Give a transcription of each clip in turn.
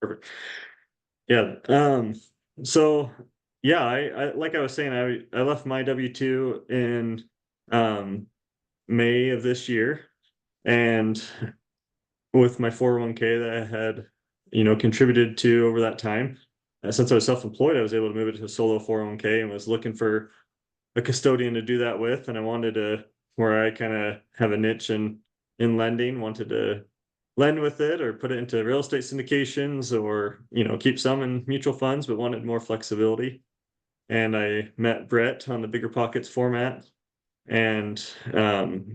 Perfect. Yeah. So yeah, I like I was saying, I left my W-2 in um May of this year, and with my 401k that I had, contributed to over that time. Since I was self-employed, I was able to move it to a solo 401k and was looking for a custodian to do that with. And I wanted to, where I kind of have a niche in lending, wanted to lend with it or put it into real estate syndications or, keep some in mutual funds, but wanted more flexibility. And I met Brett on the Bigger Pockets format and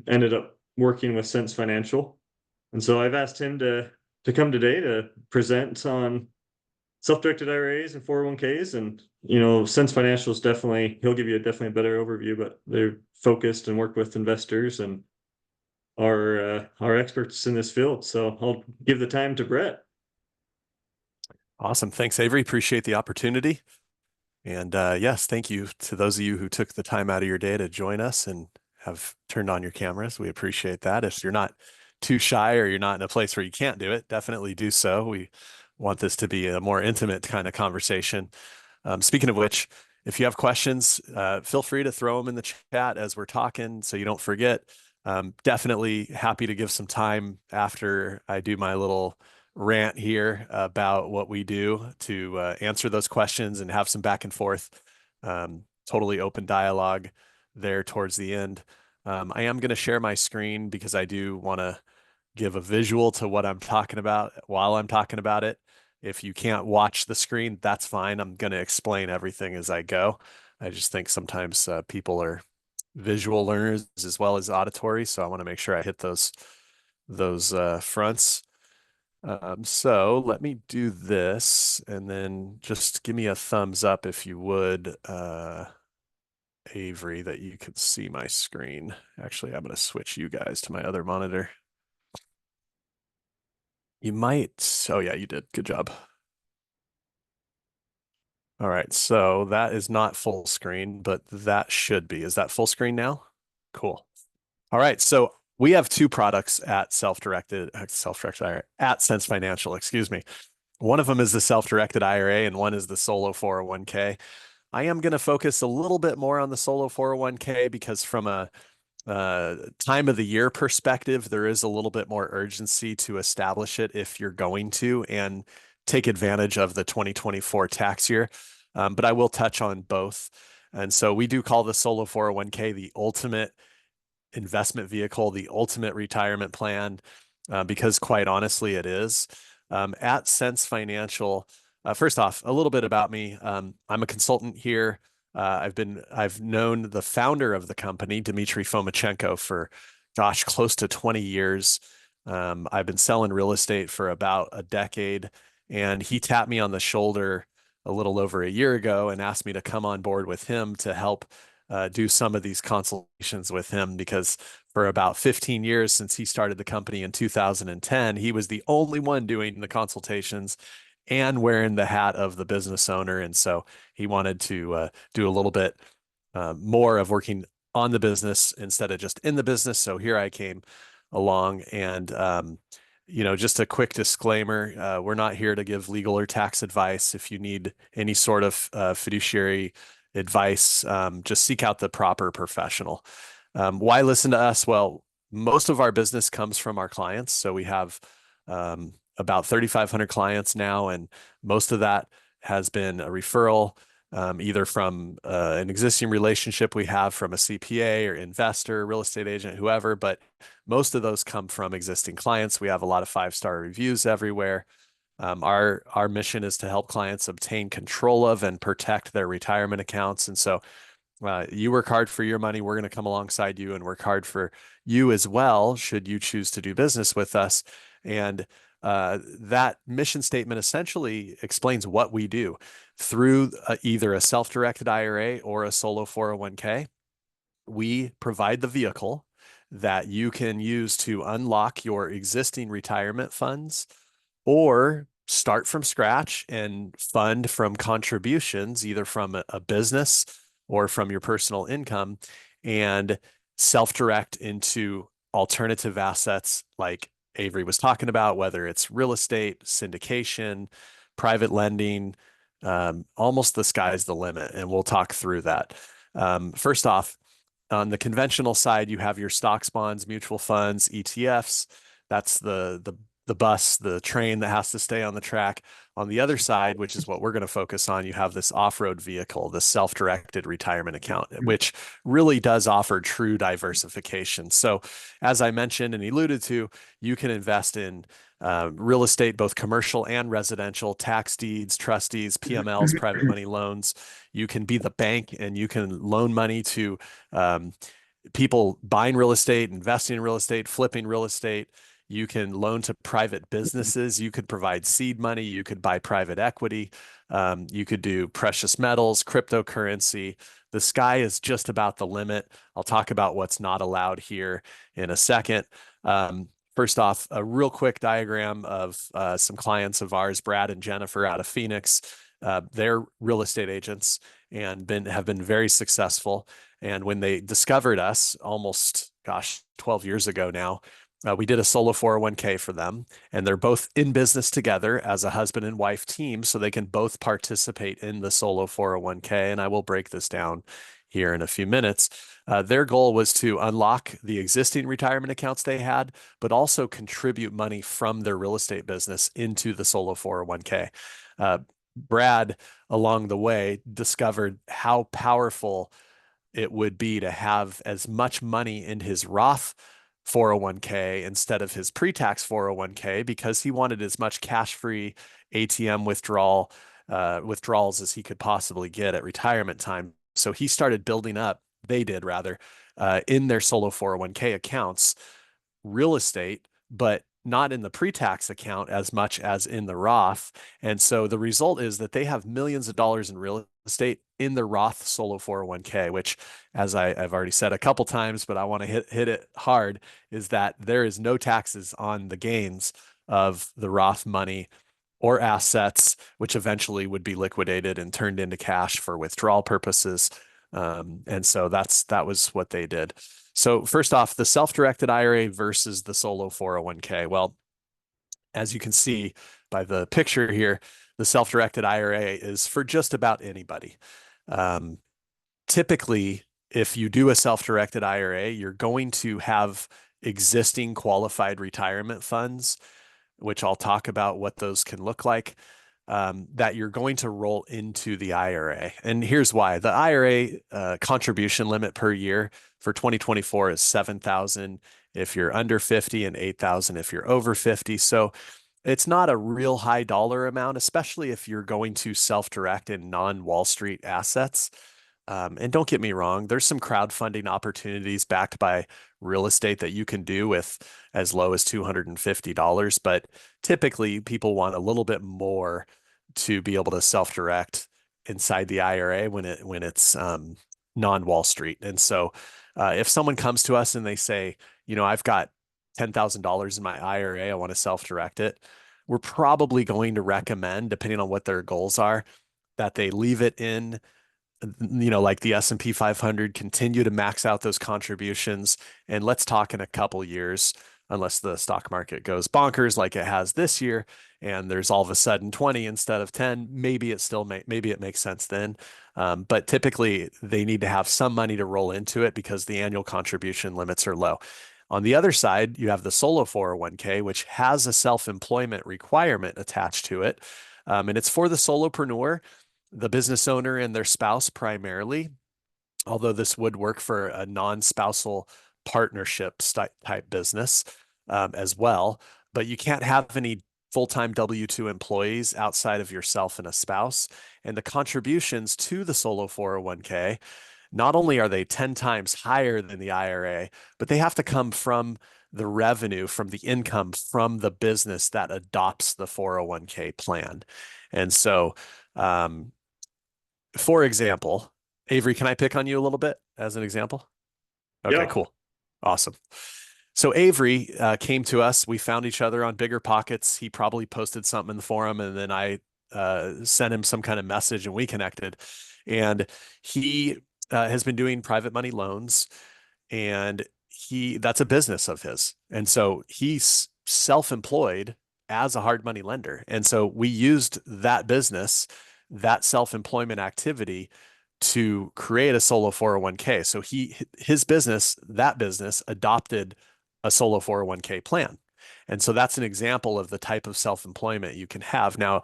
ended up working with Sense Financial. And so I've asked him to come today to present on self-directed IRAs and 401ks. And, Sense Financial is definitely, he'll give you definitely a better overview, but they're focused and work with investors and are experts in this field. So I'll give the time to Brett. Awesome. Thanks, Avery. Appreciate the opportunity. And yes, thank you to those of you who took the time out of your day to join us and have turned on your cameras. We appreciate that. If you're not too shy or you're not in a place where you can't do it, definitely do so. We want this to be a more intimate kind of conversation. Speaking of which, if you have questions, feel free to throw them in the chat as we're talking so you don't forget. Definitely happy to give some time after I do my little rant here about what we do to answer those questions and have some back and forth. Totally open dialogue there towards the end. I am going to share my screen because I do want to give a visual to what I'm talking about while I'm talking about it. If you can't watch the screen, that's fine. I'm going to explain everything as I go. I just think sometimes people are visual learners as well as auditory, so I want to make sure I hit those fronts. So let me do this and then just give me a thumbs up if you would, Avery, that you can see my screen. Actually, I'm going to switch you guys to my other monitor. You might. Oh, yeah, you did. Good job. All right. So that is not full screen, but that should be. Is that full screen now? Cool. All right. So we have two products at self-directed IRA, at Sense Financial, excuse me. One of them is the self-directed IRA and one is the solo 401k. I am going to focus a little bit more on the solo 401k because from a time of the year perspective, there is a little bit more urgency to establish it if you're going to and take advantage of the 2024 tax year. But I will touch on both. And so we do call the solo 401k the ultimate investment vehicle, the ultimate retirement plan, because quite honestly, it is. At Sense Financial, first off, a little bit about me. I'm a consultant here. I've known the founder of the company, Dmitry Fomachenko, for gosh, close to 20 years. I've been selling real estate for about a decade, and he tapped me on the shoulder a little over a year ago and asked me to come on board with him to help do some of these consultations with him because for about 15 years since he started the company in 2010, he was the only one doing the consultations and wearing the hat of the business owner. And so he wanted to do a little bit more of working on the business instead of just in the business. So here I came along and just a quick disclaimer, we're not here to give legal or tax advice. If you need any sort of fiduciary advice, just seek out the proper professional. Why listen to us? Well, most of our business comes from our clients. So we have about 3,500 clients now, and most of that has been a referral, either from an existing relationship we have from a CPA or investor, real estate agent, whoever, but most of those come from existing clients. We have a lot of 5-star reviews everywhere. Our mission is to help clients obtain control of and protect their retirement accounts. And so you work hard for your money. We're going to come alongside you and work hard for you as well, should you choose to do business with us. And that mission statement essentially explains what we do through either a self-directed IRA or a solo 401k. We provide the vehicle that you can use to unlock your existing retirement funds or start from scratch and fund from contributions, either from a business or from your personal income, and self-direct into alternative assets like Avery was talking about, whether it's real estate, syndication, private lending, almost the sky's the limit. And we'll talk through that. First off, on the conventional side, you have your stocks, bonds, mutual funds, ETFs. That's the bus, the train that has to stay on the track. On the other side, which is what we're going to focus on, you have this off-road vehicle, the self-directed retirement account, which really does offer true diversification. So, as I mentioned and alluded to, you can invest in real estate, both commercial and residential, tax deeds, trustees, PMLs, private money loans. You can be the bank and you can loan money to um, people buying real estate, investing in real estate, flipping real estate. You can loan to private businesses. You could provide seed money. You could buy private equity. You could do precious metals, cryptocurrency. The sky is just about the limit. I'll talk about what's not allowed here in a second. First off, a real quick diagram of some clients of ours, Brad and Jennifer out of Phoenix. They're real estate agents and have been very successful. And when they discovered us almost, 12 years ago now, we did a solo 401k for them, and they're both in business together as a husband and wife team, so they can both participate in the solo 401k. And I will break this down here in a few minutes. Their goal was to unlock the existing retirement accounts they had, but also contribute money from their real estate business into the solo 401k. Brad, along the way, discovered how powerful it would be to have as much money in his Roth 401k instead of his pre-tax 401k because he wanted as much cash-free ATM withdrawals as he could possibly get at retirement time. So he started building up, they did rather, in their solo 401k accounts, real estate, but not in the pre-tax account as much as in the Roth. And so the result is that they have millions of dollars in real estate in the Roth solo 401k, which, as I've already said a couple times, but I want to hit it hard, is that there is no taxes on the gains of the Roth money or assets, which eventually would be liquidated and turned into cash for withdrawal purposes. And so that was what they did. So first off, the self-directed IRA versus the solo 401k. Well, as you can see by the picture here, the self-directed IRA is for just about anybody. Typically, if you do a self-directed IRA, you're going to have existing qualified retirement funds, which I'll talk about what those can look like, that you're going to roll into the IRA. And here's why. The IRA contribution limit per year for 2024 is 7,000 if you're under 50 and 8,000 if you're over 50. So it's not a real high dollar amount, especially if you're going to self-direct in non-Wall Street assets. And don't get me wrong, there's some crowdfunding opportunities backed by real estate that you can do with as low as $250. But typically, people want a little bit more to be able to self-direct inside the IRA when it's non-Wall Street. And so, if someone comes to us and they say, I've got $10,000 in my IRA, I want to self-direct it, we're probably going to recommend, depending on what their goals are, that they leave it in like the S&P 500, continue to max out those contributions. And let's talk in a couple years, unless the stock market goes bonkers like it has this year, and there's all of a sudden 20 instead of 10, maybe it makes sense then. But typically they need to have some money to roll into it because the annual contribution limits are low. On the other side, you have the solo 401k, which has a self-employment requirement attached to it. And it's for the solopreneur, the business owner and their spouse primarily, although this would work for a non-spousal partnership type business as well. But you can't have any full-time W-2 employees outside of yourself and a spouse. And the contributions to the solo 401k, not only are they 10 times higher than the IRA, but they have to come from the revenue, from the income from the business that adopts the 401k plan. And so, for example, Avery, can I pick on you a little bit as an example? Okay, Yeah. cool. Awesome. So Avery came to us. We found each other on Bigger Pockets. He probably posted something in the forum, and then I sent him some kind of message, and we connected. And he has been doing private money loans, and that's a business of his. And so self-employed as a hard money lender. And so we used that business, that self-employment activity to create a solo 401k. So his business, that business adopted a solo 401k plan. And so that's an example of the type of self-employment you can have. Now,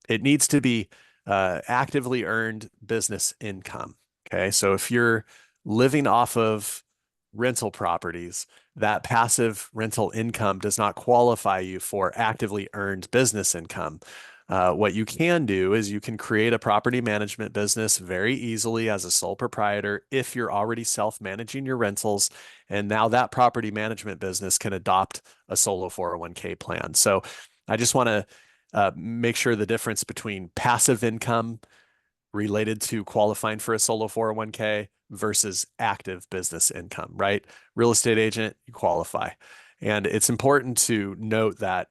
it needs to be actively earned business income. Okay. So if you're living off of rental properties, that passive rental income does not qualify you for actively earned business income. What you can do is you can create a property management business very easily as a sole proprietor if you're already self-managing your rentals. And now that property management business can adopt a solo 401k plan. So I just want to make sure the difference between passive income related to qualifying for a solo 401k versus active business income, right? Real estate agent, you qualify. And it's important to note that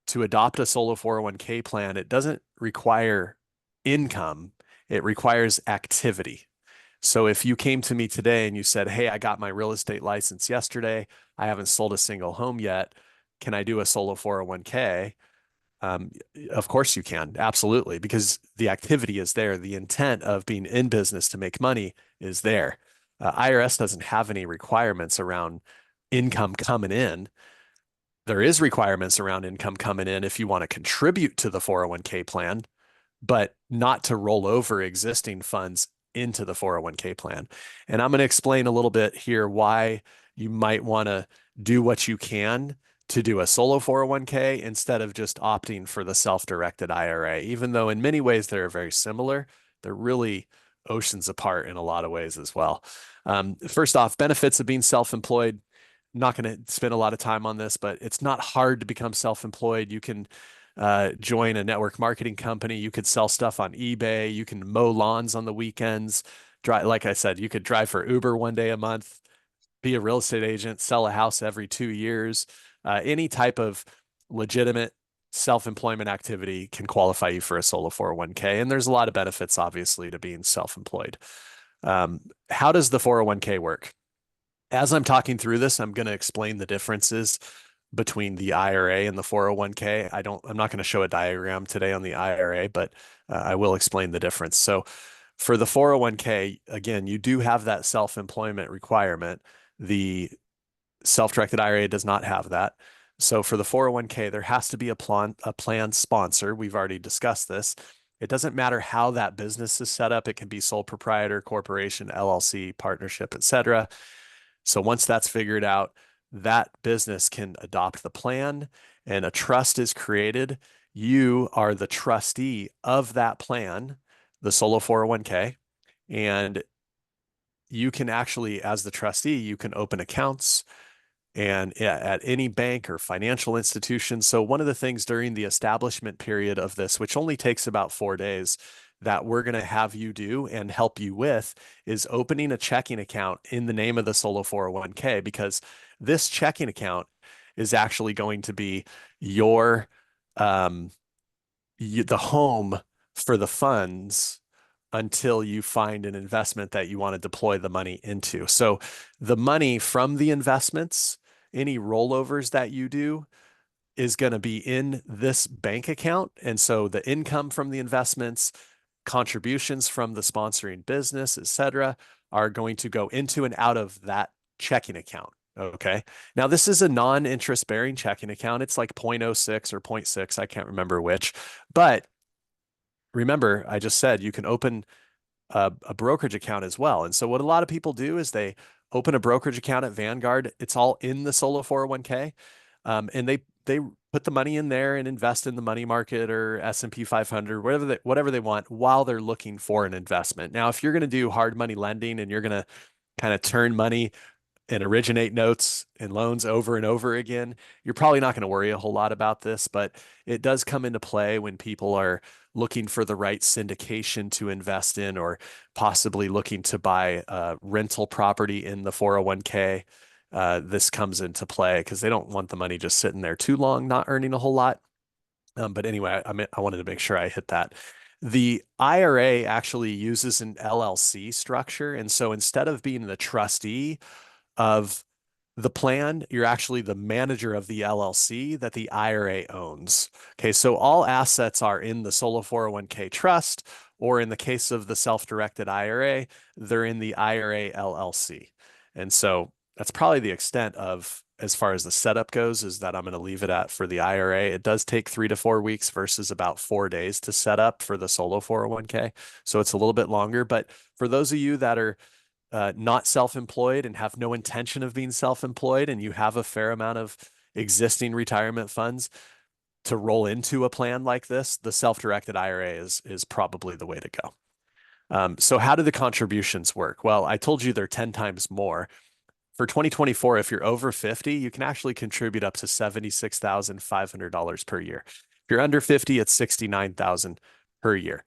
to adopt a solo 401k plan, it doesn't require income, it requires activity. So if you came to me today and you said, "Hey, I got my real estate license yesterday. I haven't sold a single home yet. Can I do a solo 401k?" Um, of course you can, absolutely, because the activity is there. The intent of being in business to make money is there. IRS doesn't have any requirements around income coming in. There is requirements around income coming in if you want to contribute to the 401k plan, but not to roll over existing funds into the 401k plan. And I'm going to explain a little bit here why you might want to do what you can to do a solo 401k instead of just opting for the self-directed IRA. Even though in many ways they're very similar, they're really oceans apart in a lot of ways as well. First off, benefits of being self-employed. I'm not going to spend a lot of time on this, but it's not hard to become self-employed. You can join a network marketing company. You could sell stuff on eBay. You can mow lawns on the weekends. Drive, like I said, you could drive for Uber one day a month, be a real estate agent, sell a house every 2 years. Any type of legitimate self-employment activity can qualify you for a solo 401k. And there's a lot of benefits, obviously, to being self-employed. How does the 401k work? As I'm talking through this, I'm going to explain the differences between the IRA and the 401k. I'm not going to show a diagram today on the IRA, but I will explain the difference. So for the 401k, again, you do have that self-employment requirement. The self-directed IRA does not have that. So for the 401k, there has to be a plan sponsor. We've already discussed this. It doesn't matter how that business is set up. It can be sole proprietor, corporation, LLC, partnership, etc. So once that's figured out, that business can adopt the plan and a trust is created. You are the trustee of that plan, the solo 401k, and you can actually, as the trustee, you can open accounts and at any bank or financial institution. So one of the things during the establishment period of this, which only takes about 4 days, that we're going to have you do and help you with is opening a checking account in the name of the solo 401k, because this checking account is actually going to be your the home for the funds until you find an investment that you want to deploy the money into. So the money from the investments, any rollovers that you do, is going to be in this bank account. And so the income from the investments, contributions from the sponsoring business, et cetera, are going to go into and out of that checking account. Okay. Now, this is a non-interest bearing checking account. It's like 0.06 or zero point 0.6. I can't remember which. But remember, I just said you can open a brokerage account as well. And so what a lot of people do is they open a brokerage account at Vanguard. It's all in the solo 401k. And they put the money in there and invest in the money market or S&P 500, whatever they want while they're looking for an investment. Now, if you're going to do hard money lending and you're going to kind of turn money and originate notes and loans over and over again, you're probably not going to worry a whole lot about this, but it does come into play when people are looking for the right syndication to invest in or possibly looking to buy a rental property in the 401k. This comes into play because they don't want the money just sitting there too long, not earning a whole lot. But anyway, I wanted to make sure I hit that. The IRA actually uses an LLC structure. And so instead of being the trustee of The plan, you're actually the manager of the LLC that the IRA owns. Okay, so all assets are in the solo 401k trust, or in the case of the self-directed IRA, they're in the IRA LLC. And so that's probably the extent of, as far as the setup goes, is that I'm going to leave it at for the IRA. It does take 3 to 4 weeks versus about 4 days to set up for the solo 401k. So it's a little bit longer. But for those of you that are not self-employed and have no intention of being self-employed, and you have a fair amount of existing retirement funds to roll into a plan like this, the self-directed IRA is probably the way to go. So how do the contributions work? Well, I told you they're 10 times more. For 2024, if you're over 50, you can actually contribute up to $76,500 per year. If you're under 50, it's $69,000 per year.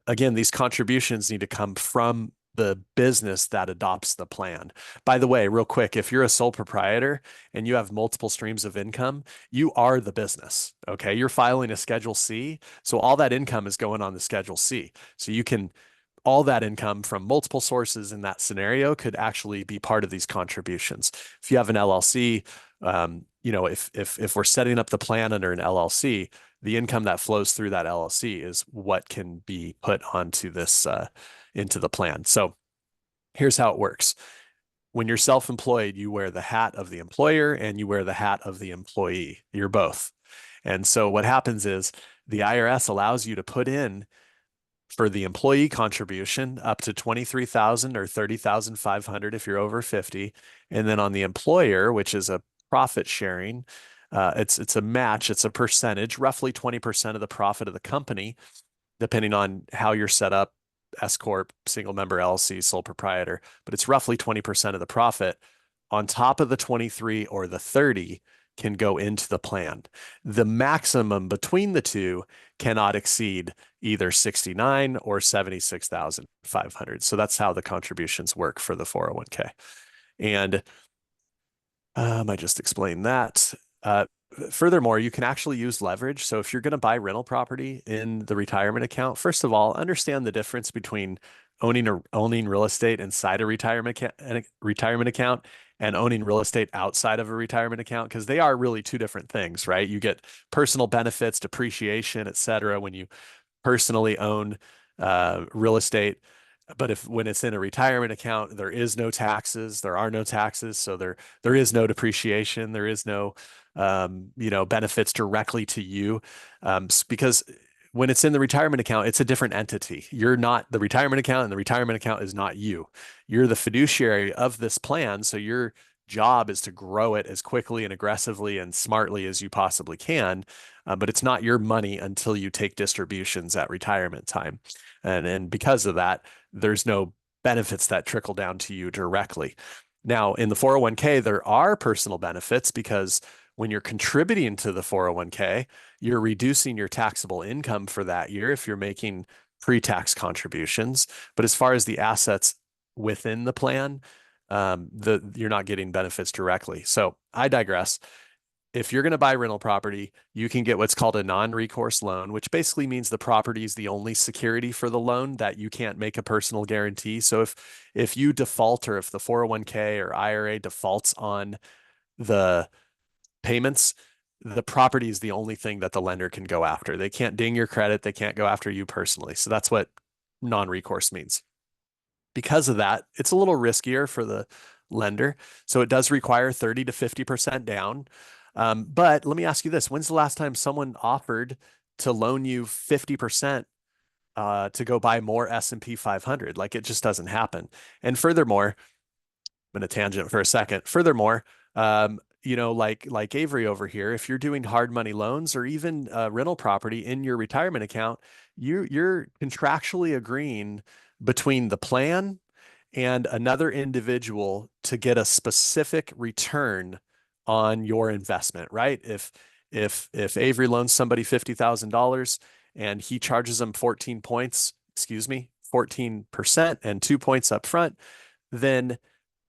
Again, these contributions need to come from the business that adopts the plan. By the way, real quick, if you're a sole proprietor and you have multiple streams of income, you are the business. Okay. You're filing a Schedule C. So all that income is going on the Schedule C. So you can, all that income from multiple sources in that scenario could actually be part of these contributions. If you have an LLC, if we're setting up the plan under an LLC, the income that flows through that LLC is what can be put onto this into the plan. So here's how it works. When you're self-employed, you wear the hat of the employer and you wear the hat of the employee. You're both. And so what happens is the IRS allows you to put in for the employee contribution up to 23,000 or 30,500 if you're over 50. And then on the employer, which is a profit sharing, it's a match, it's a percentage, roughly 20% of the profit of the company, depending on how you're set up, S Corp, single member LLC, sole proprietor, but it's roughly 20% of the profit on top of the 23 or the 30 can go into the plan. The maximum between the two cannot exceed either 69 or 76,500. So that's how the contributions work for the 401k. And I just explained that. Furthermore, you can actually use leverage. So if you're going to buy rental property in the retirement account, first of all, understand the difference between owning real estate inside a retirement account and owning real estate outside of a retirement account, because they are really two different things, right? You get personal benefits, depreciation, et cetera, when you personally own real estate. But when it's in a retirement account, there is no taxes. There are no taxes, so there is no depreciation. There is no benefits directly to you, because when it's in the retirement account, it's a different entity. You're not the retirement account, and the retirement account is not you. You're the fiduciary of this plan, so your job is to grow it as quickly and aggressively and smartly as you possibly can. But it's not your money until you take distributions at retirement time. And because of that, there's no benefits that trickle down to you directly. Now, in the 401k, there are personal benefits, because when you're contributing to the 401k, you're reducing your taxable income for that year if you're making pre-tax contributions. But as far as the assets within the plan, you're not getting benefits directly. So I digress. If you're going to buy rental property, you can get what's called a non-recourse loan, which basically means the property is the only security for the loan, that you can't make a personal guarantee. So if you default, or if the 401k or IRA defaults on the payments, the property is the only thing that the lender can go after. They can't ding your credit. They can't go after you personally. So that's what non-recourse means. Because of that, it's a little riskier for the lender. So it does require 30 to 50% down. But let me ask you this. When's the last time someone offered to loan you 50% to go buy more S&P 500? Like, it just doesn't happen. And furthermore, I'm going to tangent for a second. Furthermore, like Avery over here, if you're doing hard money loans or even rental property in your retirement account, you're contractually agreeing between the plan and another individual to get a specific return on your investment, right? If Avery loans somebody $50,000 and he charges them 14% and 2 points up front, then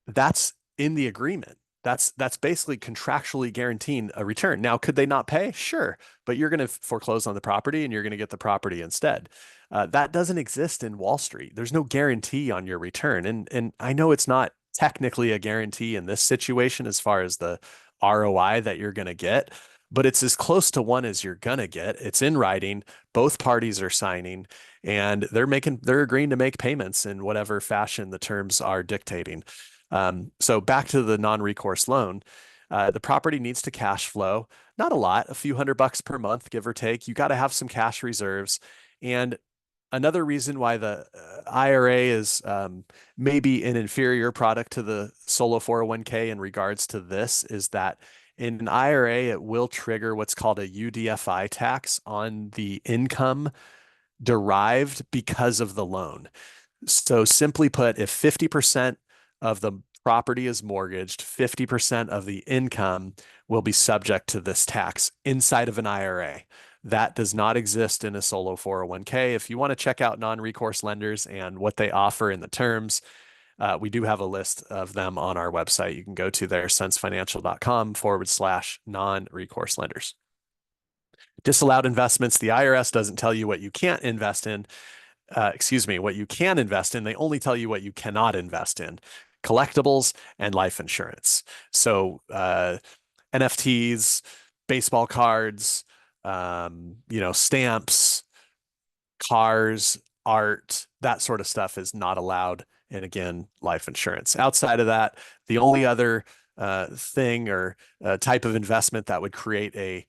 that's in the agreement. That's basically contractually guaranteeing a return. Now, could they not pay? Sure, but you're going to foreclose on the property and you're going to get the property instead. That doesn't exist in Wall Street. There's no guarantee on your return. And I know it's not technically a guarantee in this situation as far as the ROI that you're going to get, but it's as close to one as you're going to get. It's in writing, both parties are signing, and they're agreeing to make payments in whatever fashion the terms are dictating. So back to the non-recourse loan, the property needs to cash flow, not a lot, a few $100 per month, give or take. You got to have some cash reserves. And another reason why the IRA is maybe an inferior product to the solo 401k in regards to this is that in an IRA, it will trigger what's called a UDFI tax on the income derived because of the loan. So simply put, if 50% of the property is mortgaged, 50% of the income will be subject to this tax inside of an IRA. That does not exist in a solo 401k. If you want to check out non-recourse lenders and what they offer in the terms, we do have a list of them on our website. You can go to there, sensefinancial.com/non-recourse lenders. Disallowed investments. The IRS doesn't tell you what you can't invest in. What you can invest in. They only tell you what you cannot invest in: collectibles and life insurance. So NFTs, baseball cards, stamps, cars, art, that sort of stuff is not allowed. And again, life insurance. Outside of that, the only other thing or type of investment that would create a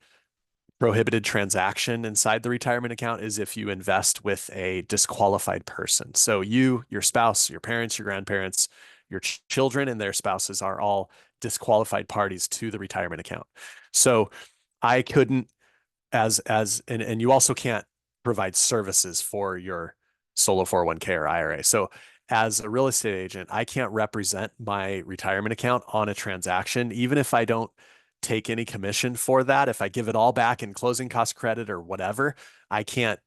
prohibited transaction inside the retirement account is if you invest with a disqualified person. So you, your spouse, your parents, your grandparents, your children and their spouses are all disqualified parties to the retirement account. So I couldn't and you also can't provide services for your solo 401k or IRA. So as a real estate agent, I can't represent my retirement account on a transaction, even if I don't take any commission for that. If I give it all back in closing cost credit or whatever, I can't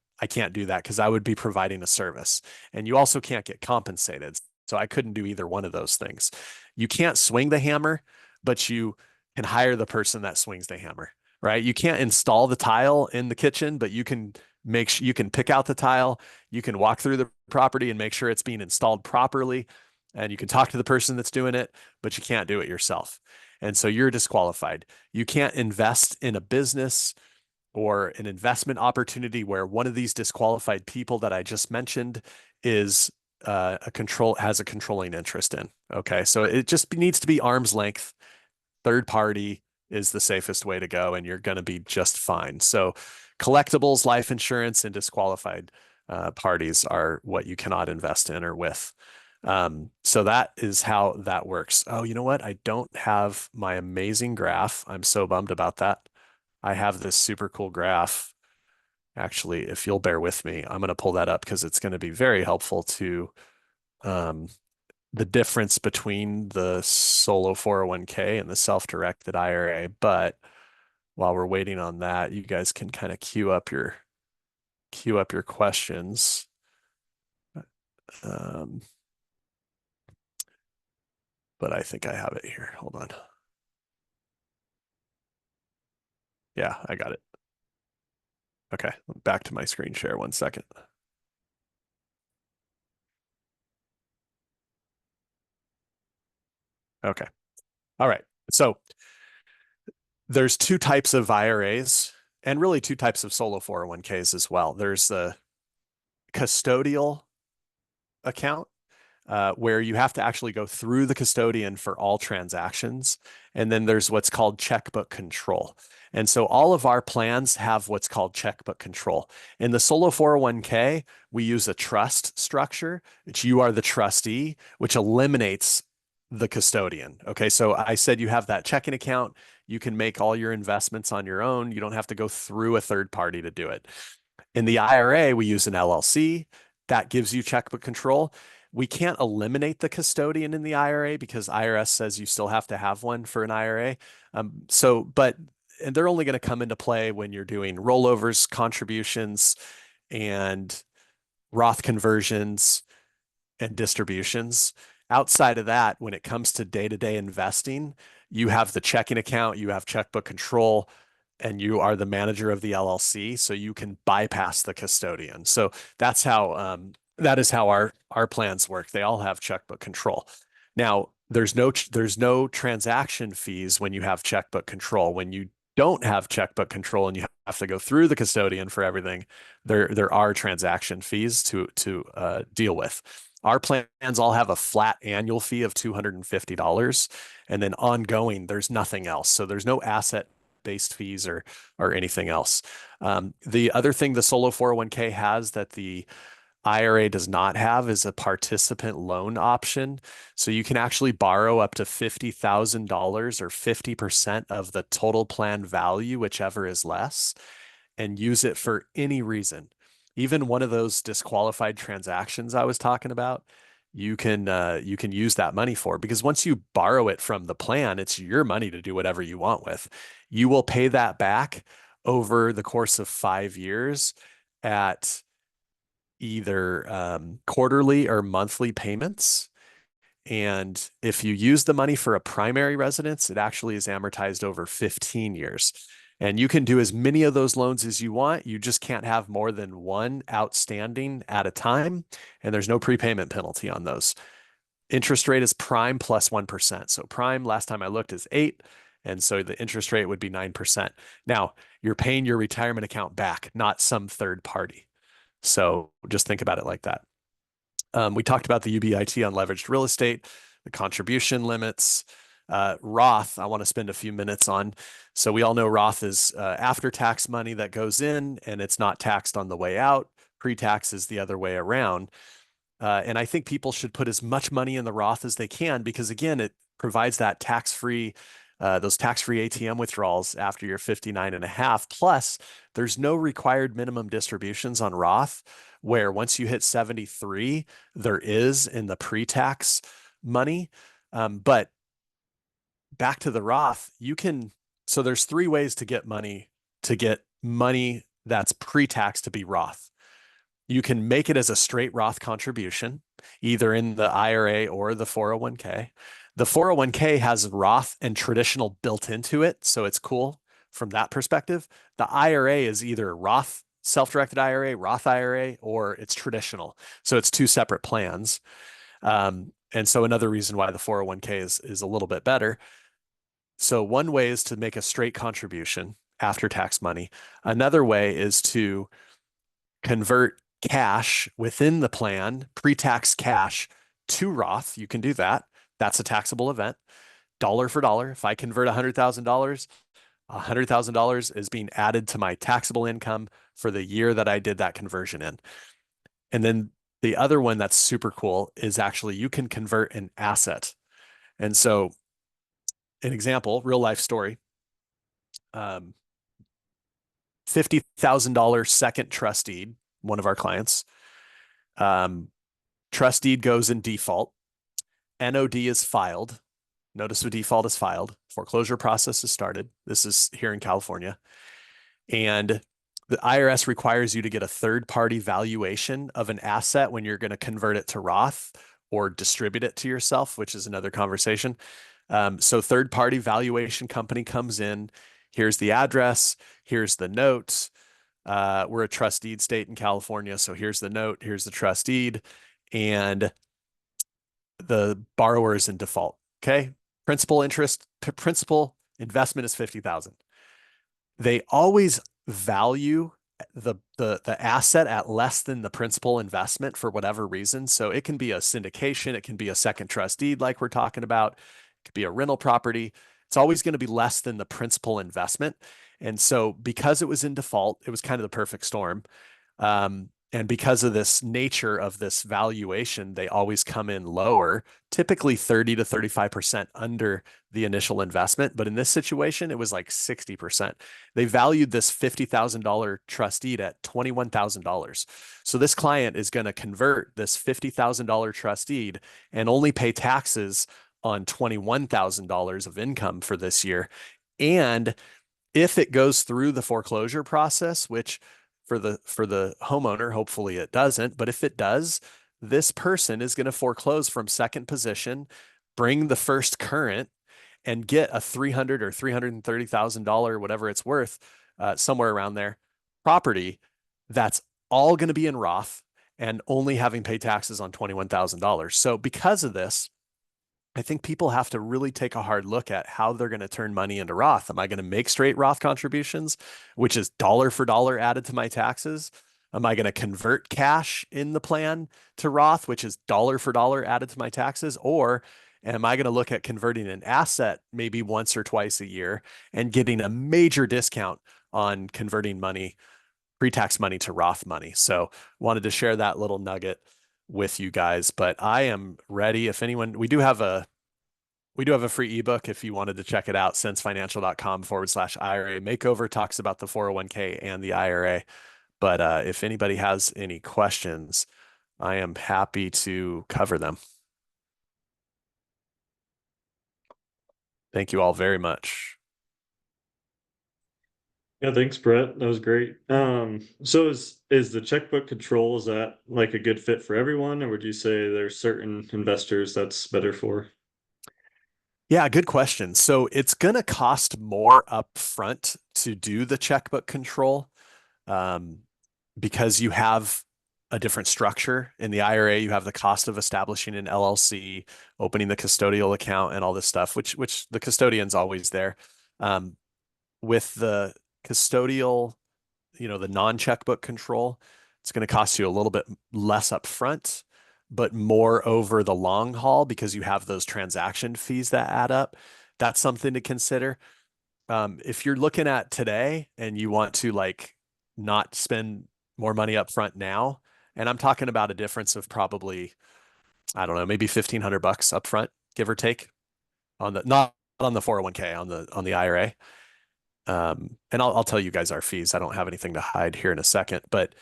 do that because I would be providing a service. And you also can't get compensated. So I couldn't do either one of those things. You can't swing the hammer, but you can hire the person that swings the hammer, right? You can't install the tile in the kitchen, but you can you can pick out the tile, you can walk through the property and make sure it's being installed properly, and you can talk to the person that's doing it, but you can't do it yourself. And so you're disqualified. You can't invest in a business or an investment opportunity where one of these disqualified people that I just mentioned is has a controlling interest in. Okay. So it just needs to be arm's length. Third party is the safest way to go, and you're going to be just fine. So collectibles, life insurance, and disqualified parties are what you cannot invest in or with. So that is how that works. Oh, you know what? I don't have my amazing graph. I'm so bummed about that. I have this super cool graph. Actually, if you'll bear with me, I'm going to pull that up because it's going to be very helpful to the difference between the solo 401k and the self-directed IRA. But while we're waiting on that, you guys can kind of queue up your questions. But I think I have it here. Hold on. Yeah, I got it. Okay, back to my screen share 1 second. Okay. All right. So there's two types of IRAs and really two types of solo 401ks as well. There's the custodial account, where you have to actually go through the custodian for all transactions. And then there's what's called checkbook control. And so all of our plans have what's called checkbook control. In the solo 401k, we use a trust structure, which you are the trustee, which eliminates the custodian. Okay, so I said you have that checking account. You can make all your investments on your own. You don't have to go through a third party to do it. In the IRA, we use an LLC that gives you checkbook control. We can't eliminate the custodian in the IRA because IRS says you still have to have one for an IRA. And they're only going to come into play when you're doing rollovers, contributions, and Roth conversions and distributions. Outside of that, when it comes to day-to-day investing, you have the checking account, you have checkbook control, and you are the manager of the LLC, so you can bypass the custodian. So that is how our plans work. They all have checkbook control. Now, there's no transaction fees when you have checkbook control. When you don't have checkbook control and you have to go through the custodian for everything, there are transaction fees to deal with. Our plans all have a flat annual fee of $250, and then ongoing, there's nothing else. So there's no asset-based fees or anything else. The other thing the solo 401k has that the IRA does not have is a participant loan option. So you can actually borrow up to $50,000 or 50% of the total plan value, whichever is less, and use it for any reason. Even one of those disqualified transactions I was talking about, you can use that money for, because once you borrow it from the plan, it's your money to do whatever you want with. You will pay that back over the course of 5 years at either quarterly or monthly payments. And if you use the money for a primary residence, it actually is amortized over 15 years. And you can do as many of those loans as you want. You just can't have more than one outstanding at a time. And there's no prepayment penalty on those. Interest rate is prime plus 1%. So prime, last time I looked, is 8. And so the interest rate would be 9%. Now, you're paying your retirement account back, not some third party. So just think about it like that. We talked about the UBIT on leveraged real estate, the contribution limits. Roth, I want to spend a few minutes on. So we all know Roth is after-tax money that goes in and it's not taxed on the way out. Pre-tax is the other way around. And I think people should put as much money in the Roth as they can because, again, it provides that tax-free, those tax-free ATM withdrawals after you're 59 and a half. Plus, there's no required minimum distributions on Roth, where once you hit 73, there is in the pre-tax money. But back to the Roth, so there's 3 ways to get money that's pre-tax to be Roth. You can make it as a straight Roth contribution, either in the IRA or the 401k. The 401k has Roth and traditional built into it, so it's cool from that perspective. The IRA is either Roth, self-directed IRA, Roth IRA, or it's traditional. So it's 2 separate plans. And so another reason why the 401k is a little bit better. So one way is to make a straight contribution after tax money. Another way is to convert cash within the plan, pre-tax cash, to Roth. You can do that. That's a taxable event. Dollar for dollar. If I convert $100,000, $100,000 is being added to my taxable income for the year that I did that conversion in. And then the other one that's super cool is actually you can convert an asset. And so an example, real life story, $50,000 second trust deed, one of our clients. Trust deed goes in default. NOD is filed. Notice of default is filed. Foreclosure process is started. This is here in California. And the IRS requires you to get a third-party valuation of an asset when you're going to convert it to Roth or distribute it to yourself, which is another conversation. So third-party valuation company comes in. Here's the address. Here's the note. We're a trust deed state in California. So here's the note. Here's the trust deed. And the borrower is in default. Okay. Principal investment is 50,000. They always value the asset at less than the principal investment for whatever reason. So it can be a syndication, it can be a second trust deed like we're talking about, it could be a rental property. It's always going to be less than the principal investment. And so because it was in default, it was kind of the perfect storm. And because of this nature of this valuation, they always come in lower, typically 30 to 35% under the initial investment. But in this situation, it was like 60%. They valued this $50,000 trust deed at $21,000. So this client is going to convert this $50,000 trust deed and only pay taxes on $21,000 of income for this year. And if it goes through the foreclosure process, which for the homeowner, hopefully it doesn't, but if it does, this person is going to foreclose from second position, bring the first current, and get a $300,000 or $330,000, whatever it's worth, somewhere around there, property that's all going to be in Roth and only having paid taxes on $21,000. So because of this, I think people have to really take a hard look at how they're going to turn money into Roth. Am I going to make straight Roth contributions, which is dollar for dollar added to my taxes? Am I going to convert cash in the plan to Roth, which is dollar for dollar added to my taxes? Or am I going to look at converting an asset maybe once or twice a year and getting a major discount on converting money, pre-tax money to Roth money? So wanted to share that little nugget with you guys, but I am ready. If anyone, we do have a free ebook if you wanted to check it out, sensefinancial.com/IRA makeover, talks about the 401k and the IRA. But if anybody has any questions, I am happy to cover them. Thank you all very much. Yeah, thanks, Brett. That was great. So is the checkbook control, is that like a good fit for everyone, or would you say there's certain investors that's better for? Yeah, good question. So it's going to cost more upfront to do the checkbook control, um, because you have a different structure. In the IRA, you have the cost of establishing an LLC, opening the custodial account, and all this stuff, which the custodian's always there. Um, with the custodial, the non-checkbook control, it's going to cost you a little bit less upfront, but more over the long haul because you have those transaction fees that add up. That's something to consider. If you're looking at today and you want to like not spend more money up front now, and I'm talking about a difference of probably, I don't know, maybe 1,500 bucks up front, give or take, on the not on the 401k, on the IRA. And I'll tell you guys our fees. I don't have anything to hide here in a second, but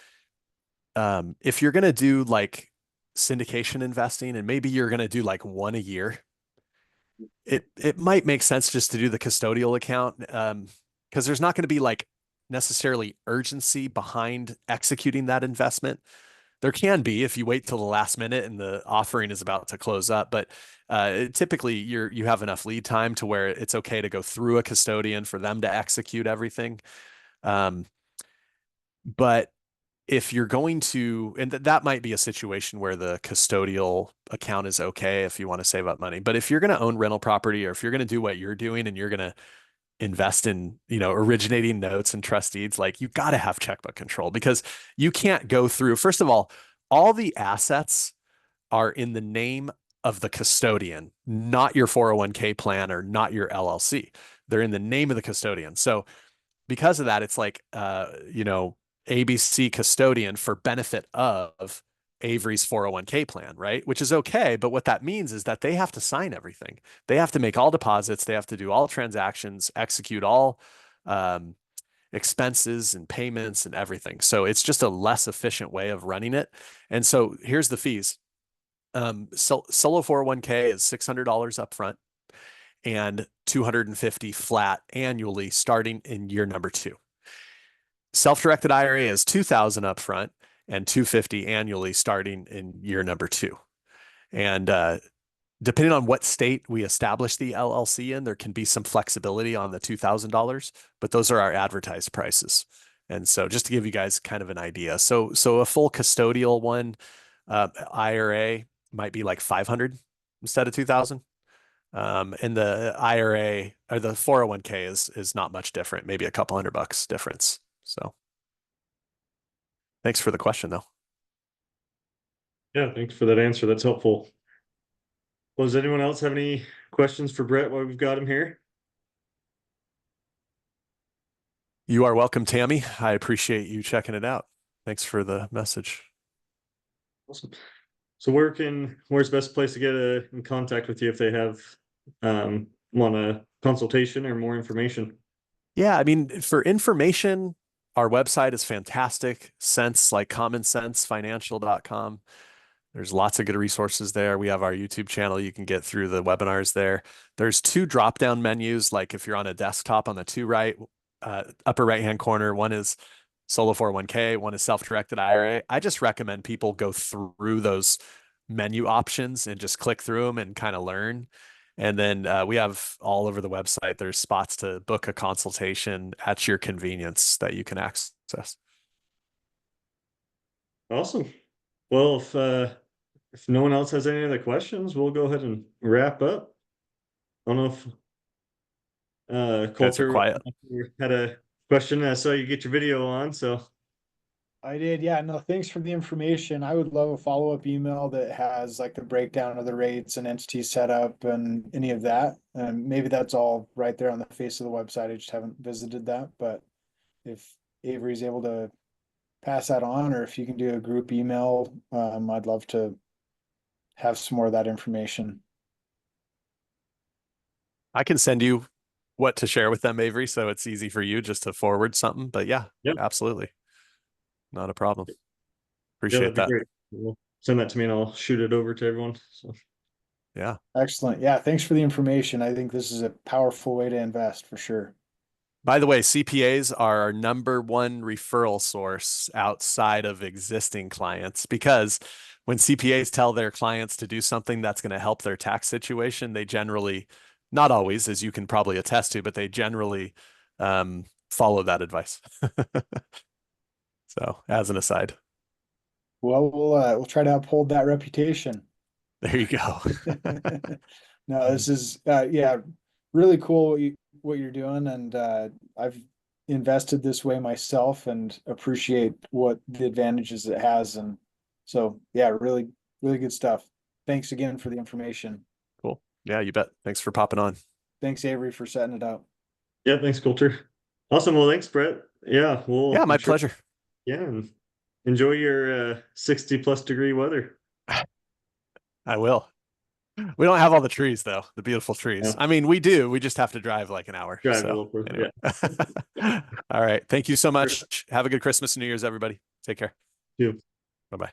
if you're gonna do like syndication investing and maybe you're gonna do like one a year, it might make sense just to do the custodial account, because there's not going to be like necessarily urgency behind executing that investment. There can be if you wait till the last minute and the offering is about to close up, but typically you have enough lead time to where it's okay to go through a custodian for them to execute everything. Um, but if you're going to, and that might be a situation where the custodial account is okay if you want to save up money. But if you're going to own rental property, or if you're going to do what you're doing and you're going to invest in, originating notes and trust deeds, like you got to have checkbook control because you can't go through, first of all the assets are in the name of the custodian, not your 401k plan or not your LLC. They're in the name of the custodian. So because of that, it's like, ABC custodian for benefit of Avery's 401k plan, right? Which is okay. But what that means is that they have to sign everything. They have to make all deposits. They have to do all transactions, execute all um, expenses and payments and everything. So it's just a less efficient way of running it. And so here's the fees. Solo 401k is $600 upfront and 250 flat annually starting in year number 2. Self-directed IRA is 2,000 upfront and 250 annually starting in year number 2. And depending on what state we establish the LLC in, there can be some flexibility on the $2,000, but those are our advertised prices. And so just to give you guys kind of an idea. So a full custodial one, IRA might be like 500 instead of 2,000. And the IRA or the 401k is not much different, maybe a couple $100 difference. So thanks for the question though. Yeah, thanks for that answer. That's helpful. Well, does anyone else have any questions for Brett while we've got him here? You are welcome, Tammy. I appreciate you checking it out. Thanks for the message. Awesome. So where's the best place to get in contact with you if they have want a consultation or more information? Yeah, I mean, for information, our website is fantastic. Like commonsensefinancial.com. There's lots of good resources there. We have our YouTube channel. You can get through the webinars there. There's 2 drop-down menus. Like if you're on a desktop on the upper right-hand corner, one is Solo 401k, one is self-directed IRA. I just recommend people go through those menu options and just click through them and kind of learn. And then we have all over the website, there's spots to book a consultation at your convenience that you can access. Awesome. Well, if no one else has any other questions, we'll go ahead and wrap up. I don't know if Guys are Coulter quiet. had a question. I saw you get your video on, so I did, yeah. No, thanks for the information. I would love a follow-up email that has like the breakdown of the rates and entity setup and any of that. And maybe that's all right there on the face of the website. I just haven't visited that, but if Avery's able to pass that on, or if you can do a group email, I'd love to have some more of that information. I can send you what to share with them, Avery, so it's easy for you just to forward something. But yeah, yep, absolutely. Not a problem. yeah, Appreciate that'd be that. great. We'll send that to me and I'll shoot it over to everyone. So Yeah. Excellent. Yeah, thanks for the information. I think this is a powerful way to invest for sure. By the way, CPAs are our number one referral source outside of existing clients because when CPAs tell their clients to do something that's going to help their tax situation, they generally, not always, as you can probably attest to, but they generally follow that advice. So, as an aside, Well, we'll try to uphold that reputation. there you go. No, this is yeah, really cool what you're doing, and I've invested this way myself and appreciate what the advantages it has, and so yeah, really good stuff. Thanks again for the information. Cool. Yeah, you bet. Thanks for popping on. Thanks, Avery, for setting it up. yeah, thanks, Coulter. Awesome. Well, thanks, Brett. Yeah, Yeah, my I'm sure. pleasure. Yeah, and enjoy your 60+ degree weather. I will. We don't have all the trees though, the beautiful trees. Yeah, I mean, we do. We just have to drive like an hour. drive a So little further. anyway. Yeah. All right. Thank you so much. Have a good Christmas and New Year's, everybody. Take care. You. Bye-bye.